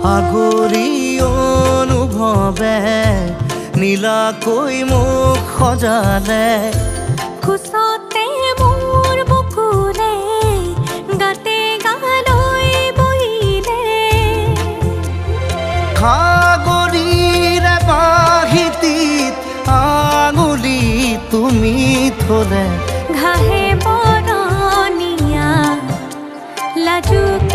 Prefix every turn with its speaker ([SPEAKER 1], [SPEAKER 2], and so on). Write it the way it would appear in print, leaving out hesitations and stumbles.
[SPEAKER 1] আগৰি অনুভৱে নীলাকৈ মোক সজালে
[SPEAKER 2] খোজতে মোৰ বুকুৰে গাতে গালৈ বহিলে
[SPEAKER 1] সাগৰীৰে বাহিতিত আঙুলি তুমি থলে
[SPEAKER 2] ঘাহে বৰণীয়া লাজুক